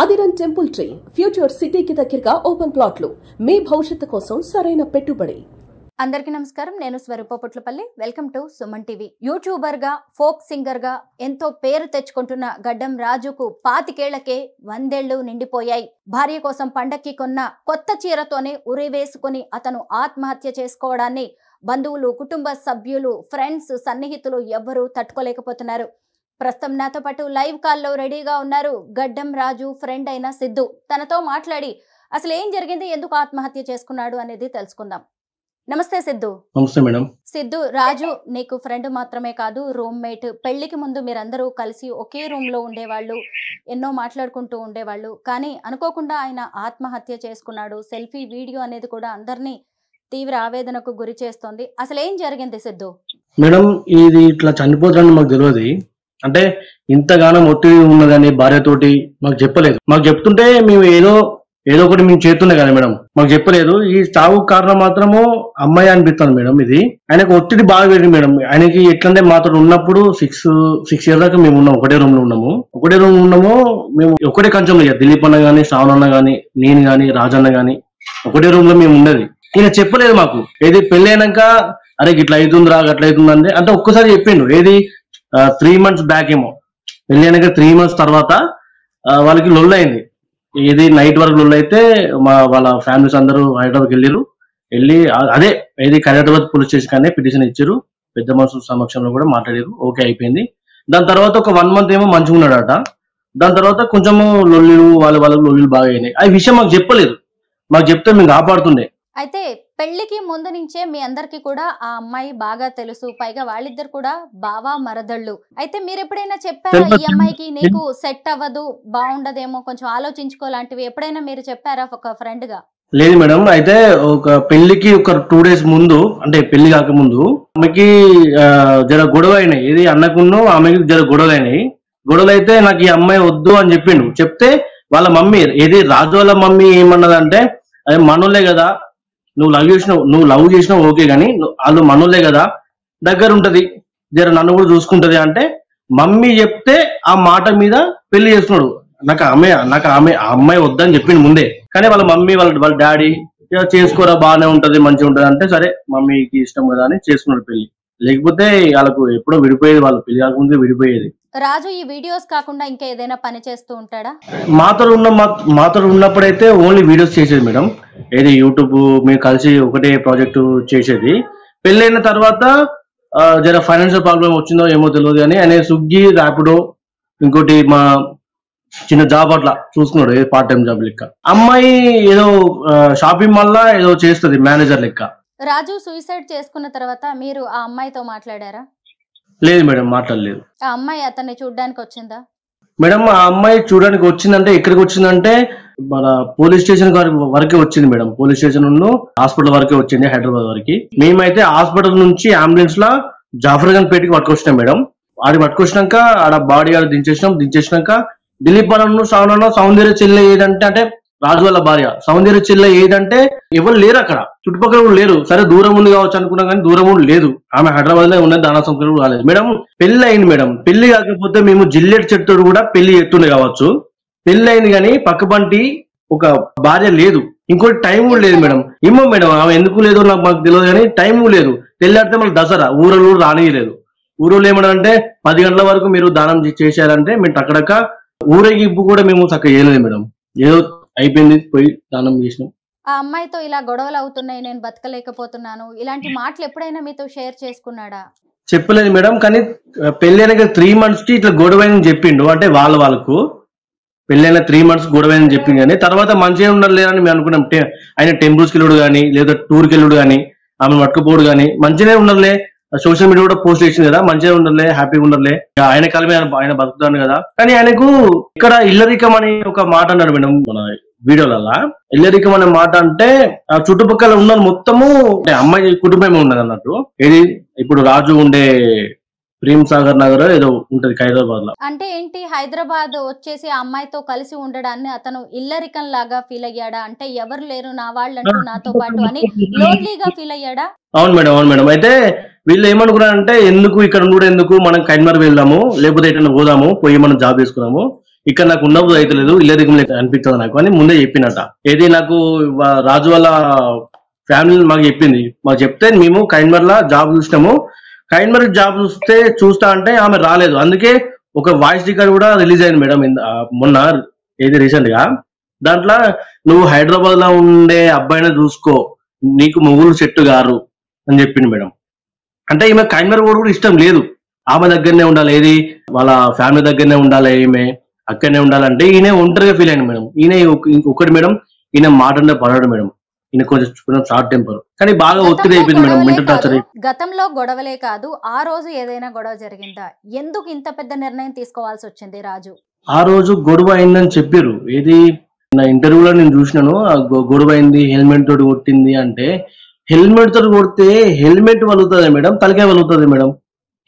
ఆదిరన్ temple tree future సిటీకి దగ్గరగా open ప్లాట్లు మీ భవిష్యత్తు కోసం సరైన పెట్టుబడి. అందరికీ నమస్కారం. నేను Swarupa Potlapalli. Welcome to Suman TV. YouTuber గా, ఫోక్ సింగర్ గా ఎంతో పేరు తెచ్చుకుంటున్న గడ్డం రాజుకు 25 ఏళ్లకే 100 ఏళ్లు నిండిపోయాయి. భార్య కోసం పండక్కి కొన్న కొత్త చీరతోనే ఉరివేసుకుని అతను ఆత్మహత్య చేసుకోవడాన్ని బంధువులు, కుటుంబ సభ్యులు, ఫ్రెండ్స్, సన్నిహితులు ఎవ్వరూ తట్టుకోలేకపోతున్నారు. ప్రస్తుతం నాతో పాటు లైవ్ కాల్లో రెడీగా ఉన్నారు గడ్డం రాజు ఫ్రెండ్ అయిన సిద్ధు. తనతో మాట్లాడి అసలు ఏం జరిగింది, ఎందుకు ఆత్మహత్య చేసుకున్నాడు అనేది తెలుసుకుందాం. నమస్తే సిద్ధు. నమస్తే మేడం. సిద్ధు, రాజు నీకు ఫ్రెండ్ మాత్రమే కాదు, రూమ్మేట్. పెళ్లికి ముందు మీరందరూ కలిసి ఒకే రూమ్ లో ఉండేవాళ్ళు, ఎన్నో మాట్లాడుకుంటూ ఉండేవాళ్ళు. కానీ అనుకోకుండా ఆయన ఆత్మహత్య చేసుకున్నాడు. సెల్ఫీ వీడియో అనేది కూడా అందరినీ తీవ్ర ఆవేదనకు గురి చేస్తోంది. అసలు ఏం జరిగింది సిద్ధు? మేడం, ఇది ఇట్లా చనిపోతుందని మాకు తెలియదు. అంటే ఇంతగానో ఒత్తిడి ఉన్నదని భార్యతోటి మాకు చెప్పలేదు. మాకు చెప్తుంటే మేము ఏదో ఒకటి మేము చేస్తుండే కదా మేడం, మాకు చెప్పలేదు. ఈ చావు కారణం మాత్రము అమ్మాయి అనిపిస్తుంది మేడం. ఇది ఆయనకు ఒత్తిడి బాగా పెరిగింది మేడం. ఆయనకి ఎట్లంటే మాతో ఉన్నప్పుడు సిక్స్ ఇయర్స్ దాకా మేము ఉన్నాం, ఒకటే రూమ్ లో ఉన్నాము. మేము ఒకటే కంచంలో, దిలీప్ అన్న గానీ, శ్రావణ్ అన్న గానీ, నేను గానీ, రాజన్న గానీ ఒకటే రూమ్ లో మేము ఉన్నది. ఈయన చెప్పలేదు మాకు. ఏది పెళ్లి అయినాక అరే ఇట్లా అవుతుందిరా, అట్లా అవుతుంది అంటే ఒక్కసారి చెప్పిండు. ఏది 3 months బ్యాక్ ఏమో, పెళ్లి అయినాక 3 months తర్వాత వాళ్ళకి లొల్లు అయింది. ఇది నైట్ వరకు లొల్లు అయితే వాళ్ళ ఫ్యామిలీస్ అందరూ హైదరాబాద్కి వెళ్ళి అదే ఏది ఖైరతాబాద్ పోలీస్ స్టేషన్ కానీ పిటిషన్ ఇచ్చారు. పెద్ద మనుషుల సమక్షంలో కూడా మాట్లాడారు. ఓకే అయిపోయింది. దాని తర్వాత ఒక 1 month ఏమో మంచిగా ఉన్నాడట. దాని తర్వాత కొంచెము లొల్లిలు వాళ్ళకి లొల్లిలు బాగా అయినాయి. ఆ విషయం మాకు చెప్పలేదు. మాకు చెప్తే మేము కాపాడుతుండే. అయితే పెళ్లికి ముందు నుంచే మీ అందరికి కూడా ఆ అమ్మాయి బాగా తెలుసు. పైగా వాళ్ళిద్దరు కూడా బావా మరదళ్ళు. అయితే మీరు ఎప్పుడైనా చెప్పారా ఈ అమ్మాయికి నీకు సెట్ అవ్వదు, బాగుండదేమో, కొంచెం ఆలోచించుకోలాంటివి ఎప్పుడైనా మీరు చెప్పారా ఒక ఫ్రెండ్ గా? లేదు మేడం. అయితే ఒక పెళ్లికి ఒక 2 days ముందు, అంటే పెళ్లి కాకముందు ఆమెకి జర గొడవ అయినాయి. ఇది అన్నకున్న ఆమెకి జర గొడవలు అయినాయి. గొడవలు అయితే నాకు ఈ అమ్మాయి వద్దు అని చెప్పిండు. చెప్తే వాళ్ళ మమ్మీ, ఏది రాజు వాళ్ళ మమ్మీ ఏమన్నదంటే, అదే మనోళ్ళే కదా, నువ్వు లవ్ చేసినావు ఓకే, కానీ వాళ్ళు మనోళ్ళే కదా, దగ్గర ఉంటది, జర నన్ను కూడా చూసుకుంటది అంటే మమ్మీ చెప్తే ఆ మాట మీద పెళ్లి చేసుకున్నాడు. నాకు అమ్మాయి వద్దని చెప్పింది ముందే. కానీ వాళ్ళ మమ్మీ వాళ్ళ డాడీ చేసుకోరా బాగానే ఉంటది, మంచిగా ఉంటది అంటే సరే మమ్మీకి ఇష్టం కదా అని చేసుకున్నాడు పెళ్లి. లేకపోతే వాళ్ళకు ఎప్పుడో విడిపోయేది, వాళ్ళు పెళ్లి కాకముందే విడిపోయేది. రాజు ఈ వీడియోస్ కాకుండా ఇంకా ఏదైనా పని చేస్తూ ఉంటాడా? మాతో ఉన్నప్పుడైతే ఓన్లీ వీడియోస్ చేసేది మేడం. ఏది యూట్యూబ్ మేము కలిసి ఒకటే ప్రాజెక్టు చేసేది. పెళ్ళైన తర్వాత జర ఫైనాన్షియల్ ప్రాబ్లం వచ్చిందో ఏమో తెలియదు కానీ ఆయన స్విగ్గీ, ర్యాపిడో, ఇంకోటి మా చిన్న జాబ్ అట్లా చూసుకున్నాడు, ఏదో పార్ట్ టైం జాబ్ లెక్క. అమ్మాయి ఏదో షాపింగ్ మాల్ ఏదో చేస్తుంది, మేనేజర్ లెక్క. రాజు సూసైడ్ చేసుకున్న తర్వాత మీరు ఆ అమ్మాయితో మాట్లాడారా? లేదు మేడం, మాట్లాడలేదు. ఆ అమ్మాయి అతన్ని చూడడానికి వచ్చిందా? మేడం, ఆ అమ్మాయి చూడడానికి వచ్చిందంటే ఎక్కడికి వచ్చిందంటే మన పోలీస్ స్టేషన్ వరకే వచ్చింది మేడం. పోలీస్ స్టేషన్ హాస్పిటల్ వరకే వచ్చింది, హైదరాబాద్ వరకు. మేమైతే హాస్పిటల్ నుంచి అంబులెన్స్ లా జాఫర్ ఖాన్ పేటకి పట్టుకొచ్చినాం మేడం. ఆడి పట్టుకొచ్చినాక ఆడ బాడీ ఆడ దించేసినాక దిలీప్ అన్న, శ్రావణ్ అన్న, సౌందర్య చెల్లె ఏదంటే, అంటే రాజు వాళ్ళ భార్య సౌందర్య చెల్లె ఏదంటే ఎవరు లేరు అక్కడ, చుట్టుపక్కల కూడా లేరు. సరే దూరం ఉంది కావచ్చు అనుకున్నాం కానీ దూరం కూడా లేదు. ఆమె హైదరాబాద్ లో ఉన్నది, దానా సంఖ్యలు రాలేదు మేడం. పెళ్లి అయింది మేడం. పెళ్లి కాకపోతే మేము జిల్లెట్ చెట్టుతో కూడా పెళ్లి ఎత్తుండే కావచ్చు. పెళ్లి అయింది కానీ పక్కపంటి ఒక భార్య లేదు, ఇంకోటి టైం కూడా లేదు మేడం. ఏమో మేడం ఆమె ఎందుకు లేదో మాకు తెలియదు కానీ టైం లేదు. తెల్లాడితే మళ్ళీ దసరా ఊరలు కూడా రానియలేదు. ఊరోళ్ళు ఏమన్నారంటే 10 గంటల వరకు మీరు దానం చేశారంటే మేము అక్కడక్క ఊరేగింపు కూడా మేము చక్కగా చేయలేదు మేడం. ఏదో అయిపోయింది, పోయి దానం చేసినాం. ఆ అమ్మాయితో ఇలా గొడవలు అవుతున్నాయి, నేను బతకలేకపోతున్నాను, ఇలాంటి మాటలు ఎప్పుడైనా మీతో షేర్ చేసుకున్నాడా? చెప్పలేదు మేడం. కానీ పెళ్ళైన 3 months కి ఇట్లా గొడవైందని చెప్పిండు. అంటే వాళ్ళకు పెళ్ళైన 3 months గొడవైందని చెప్పింది. కానీ తర్వాత మంచిగా ఉండలేదని మేము అనుకున్నాం. ఆయన టెంపుల్స్కి వెళ్ళడు కానీ, లేదా టూర్కి వెళ్ళడు కానీ, ఆమె పట్టుకుపోడు కానీ మంచిగానే ఉండలే. సోషల్ మీడియా కూడా పోస్ట్ చేసింది కదా, మంచిగా ఉండలే, హ్యాపీగా ఉండలే. ఆయన కాలమే ఆయన బతుకుతాను కదా. కానీ ఆయనకు ఇక్కడ ఇల్లరికం అని ఒక మాట అన్నాడు మేడం మన వీడియోలల్లా. ఇల్లరికం అనే మాట అంటే ఆ చుట్టుపక్కల ఉన్న మొత్తము అమ్మాయి కుటుంబమే ఉన్నది అన్నట్టు. ఏది ఇప్పుడు రాజు ఉండే ప్రేమ్ సాగర్ నగర్ ఏదో ఉంటది హైదరాబాద్ లో. అంటే ఏంటి, హైదరాబాద్ వచ్చేసి ఆ అమ్మాయితో కలిసి ఉండడాన్ని అతను ఇల్లరికం లాగా ఫీల్ అయ్యాడా? అంటే ఎవరు లేరు నా వాళ్ళంటూ నాతో పాటు అని లోన్లీగా ఫీల్ అయ్యాడా? అవును మేడం. అయితే వీళ్ళు ఏమనుకున్నారంటే ఎందుకు ఇక్కడ కూడా, ఎందుకు మనం కైన్మర్ వెళ్దాము, లేకపోతే ఎటైనా పోదాము, పోయి మనం జాబ్ చేసుకున్నాము, ఇక్కడ నాకు ఉన్నప్పుడు అయితే లేదు, ఇల్లే దిగులు అనిపిస్తుంది నాకు అని ముందే చెప్పినట్ట. ఏది నాకు రాజు వాళ్ళ ఫ్యామిలీ మాకు చెప్పింది. మాకు చెప్తే మేము కైన్మర్లా జాబ్ చూసినాము. కైన్మర్ జాబ్ చూస్తా అంటే ఆమె రాలేదు. అందుకే ఒక వాయిస్ రికార్డ్ కూడా రిలీజ్ అయింది మేడం మొన్న, ఏది రీసెంట్ గా. దాంట్లో నువ్వు హైదరాబాద్ లో ఉండే అబ్బాయిని చూసుకో, నీకు మొగులు సెట్ గారు అని చెప్పింది మేడం. అంటే ఈమె కైన్మర్ కూడా ఇష్టం లేదు, ఆమె దగ్గరనే ఉండాలి, ఏది వాళ్ళ ఫ్యామిలీ దగ్గరనే ఉండాలి, ఈమె అక్కడనే ఉండాలంటే ఈయన ఒంటరిగా ఫీల్ అయింది మేడం. ఈయన ఇంకొకటి మేడం, ఈయన మాట అంటే పడడు మేడం, ఈయన కొంచెం షార్ట్ టెంపర్, కానీ బాగా ఒత్తిడి అయిపోయింది మేడం, మెంటల్ టార్చర్. గతంలో గొడవలే కాదు, ఆ రోజు ఏదైనా గొడవ జరిగిందా? ఎందుకు ఇంత పెద్ద నిర్ణయం తీసుకోవాల్సి వచ్చింది రాజు? ఆ రోజు గొడవ అయిందని చెప్పారు, ఏది నా ఇంటర్వ్యూలో నేను చూసినాను. గొడవ అయింది, హెల్మెట్ తోటి కొట్టింది అంటే, హెల్మెట్ తోటి కొడితే హెల్మెట్ వలుగుతుంది మేడం, తలకాయ వలుగుతుంది మేడం,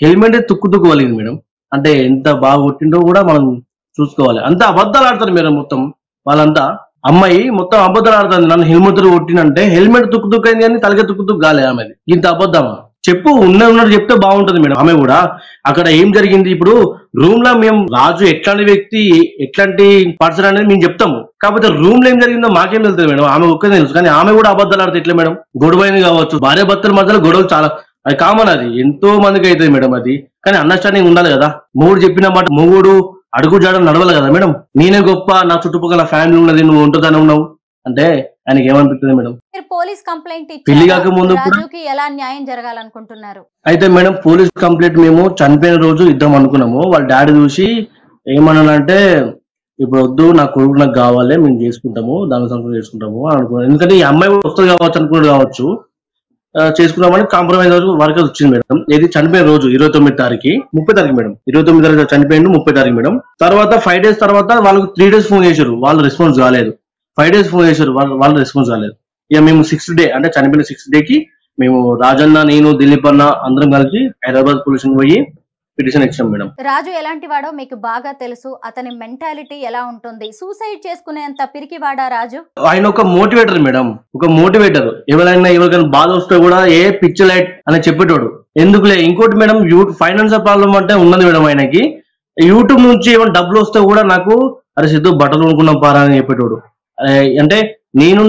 హెల్మెట్ తుక్కు వలిగింది మేడం. అంటే ఎంత బాగా కొట్టిండో కూడా మనం చూసుకోవాలి. అంతా అబద్ధాలు ఆడతారు మేడం మొత్తం వాళ్ళంతా. అమ్మాయి మొత్తం అబద్ధాలు ఆడుతుంది, నన్ను హెల్మెట్ తోటి కొట్టినంటే హెల్మెట్ తుక్కు అయింది కానీ తలకాయ తుక్కు కాలే ఆమెది. ఇంత అబద్ధమా చెప్పు, ఉన్నట్టు చెప్తే బాగుంటది మేడం. ఆమె కూడా అక్కడ ఏం జరిగింది, ఇప్పుడు రూమ్ లో మేము రాజు ఎట్లాంటి వ్యక్తి, ఎట్లాంటి పర్సన్ అనేది మేము చెప్తాము, కాకపోతే రూమ్ లో ఏం జరిగిందో మాకేం తెలుస్తుంది మేడం, ఆమె ఒక్కనే తెలుసు. కానీ ఆమె కూడా అబద్ధాలు ఆడితే ఎట్లా మేడం? గొడవ అయింది కావచ్చు, భార్య భర్తల మధ్యలో గొడవలు చాలా అది కామన్, అది ఎంతో మందికి అవుతుంది మేడం అది. కానీ అండర్స్టాండింగ్ ఉండాలి కదా. మొగుడు చెప్పిన మాట మొగుడు అడుగు జాడలు నడవాలి కదా మేడం. నేనే గొప్ప, నా చుట్టుపక్కల ఫ్యామిలీ ఉన్నది, నువ్వు ఒంటరిగానే ఉన్నావు అంటే ఆయనకి ఏమనిపిస్తుంది మేడం? పోలీస్ కంప్లైంట్ పెళ్లి కాక ముందు రాజుకి ఎలా న్యాయం జరగాలనుకుంటున్నారు? అయితే మేడం పోలీస్ కంప్లైంట్ మేము చనిపోయిన రోజు ఇద్దాం అనుకున్నాము. వాళ్ళ డాడీ చూసి ఏమన్నానంటే, ఇప్పుడు వద్దు, నా కొడుకు నాకు కావాలి, మేము చేసుకుంటాము, దాని సంబంధం చేసుకుంటాము అని అనుకున్నాను. ఎందుకంటే ఈ అమ్మాయి వస్తుంది కావచ్చు అనుకున్నాడు కావచ్చు, చేసుకున్నామని కాంప్రమైజ్ వరకు వచ్చింది మేడం. ఇది చనిపోయిన రోజు 29 తారీఖు 30 తారీఖు మేడం, 29 తారీఖు చనిపోయిండు, 30 తారీఖు మేడం. తర్వాత 5 days తర్వాత వాళ్ళకి 3 days ఫోన్ చేశారు, వాళ్ళు రెస్పాన్స్ కాలేదు. 5 days ఫోన్ చేశారు, వాళ్ళు రెస్పాన్స్ కాలేదు. ఇక మేము 6th day అంటే చనిపోయిన 6th day కి మేము రాజన్న, నేను, దిలీప్ అన్న అందరం కలిసి హైదరాబాద్ పోలీస్ పోయి పిటిషన్ ఇచ్చాం మేడం. రాజు ఎలాంటి వాడో మీకు బాగా తెలుసు, అతని మెంటాలిటీ ఎలా ఉంటుంది? సూసైడ్ చేసుకునేంత పిరికి వాడా రాజు? ఆయన ఒక మోటివేటర్ మేడం, ఒక మోటివేటర్. ఎవరికైనా బాధ వస్తే కూడా ఏ పిక్చర్ లైట్ అని చెప్పేటోడు. ఎందుకులే. ఇంకోటి మేడం, ఫైనాన్షియల్ ప్రాబ్లం అంటే ఉన్నది మేడం ఆయనకి. యూట్యూబ్ నుంచి ఏమైనా డబ్బులు వస్తే కూడా నాకు అరే సిద్ధు బట్టలు కొనుక్కున్నాం పారా అని చెప్పేటోడు. అంటే నేను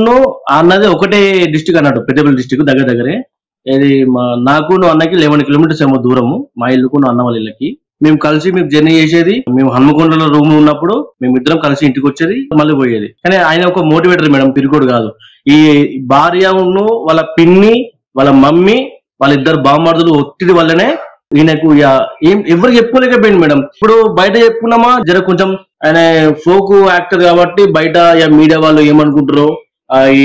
అన్నది ఒకటే డిస్టిక్ అన్నాడు, పెద్దపల్లి డిస్టిక్ దగ్గరే. ఇది నాకు అన్నకి 11 kilometers ఏమో దూరము, మా ఇల్లుకు అన్న వాళ్ళ ఇళ్ళకి. మేము కలిసి మేము జర్నీ చేసేది. మేము హన్మకొండలో రూమ్ ఉన్నప్పుడు మేమిద్దరం కలిసి ఇంటికి వచ్చేది, మళ్ళీ పోయేది. కానీ ఆయన ఒక మోటివేటర్ మేడం, పిరికోడు కాదు. ఈ భార్యను, వాళ్ళ పిన్ని, వాళ్ళ మమ్మీ, వాళ్ళిద్దరు బామ్మర్దులు ఒత్తిడి వల్లనే ఈయనకు ఎవరికి చెప్పుకోలేకపోయింది మేడం. ఇప్పుడు బయట చెప్పుకున్నామా జర కొంచెం, ఆయన ఫోక్ యాక్టర్ కాబట్టి బయట మీడియా వాళ్ళు ఏమనుకుంటారో, ఈ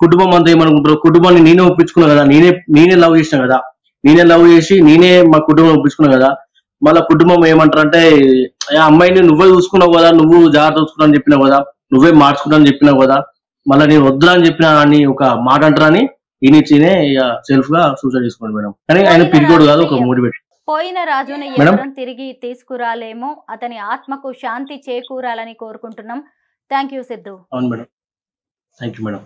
కుటుంబం అంతా ఏమనుకుంటారు, కుటుంబాన్ని నేనే ఒప్పించుకున్నా కదా, నేనే లవ్ చేసిన కదా, నేనే లవ్ చేసి నేనే మా కుటుంబం ఒప్పించుకున్నా కదా. మళ్ళీ కుటుంబం ఏమంటారు అంటే, అమ్మాయిని నువ్వే చూసుకున్నావు కదా, నువ్వు జాగ్రత్త చూసుకున్నా అని చెప్పినావు కదా, నువ్వే మార్చుకున్నా అని చెప్పినావు కదా, మళ్ళీ నేను వద్దురా అని చెప్పినా అని ఒక మాట అంటారని ఈయన సెల్ఫ్ గా సూసైడ్ చేసుకోండి మేడం. కానీ ఆయన పిరికోడు కాదు, ఒక మోటివేట్. పోయిన రాజుని ఎవరం తిరిగి తీసుకురాలేమో, అతని ఆత్మకు శాంతి చేకూరాలని కోరుకుంటున్నాం. Thank you Siddhu. అవును మేడం, థ్యాంక్ యూ మేడం.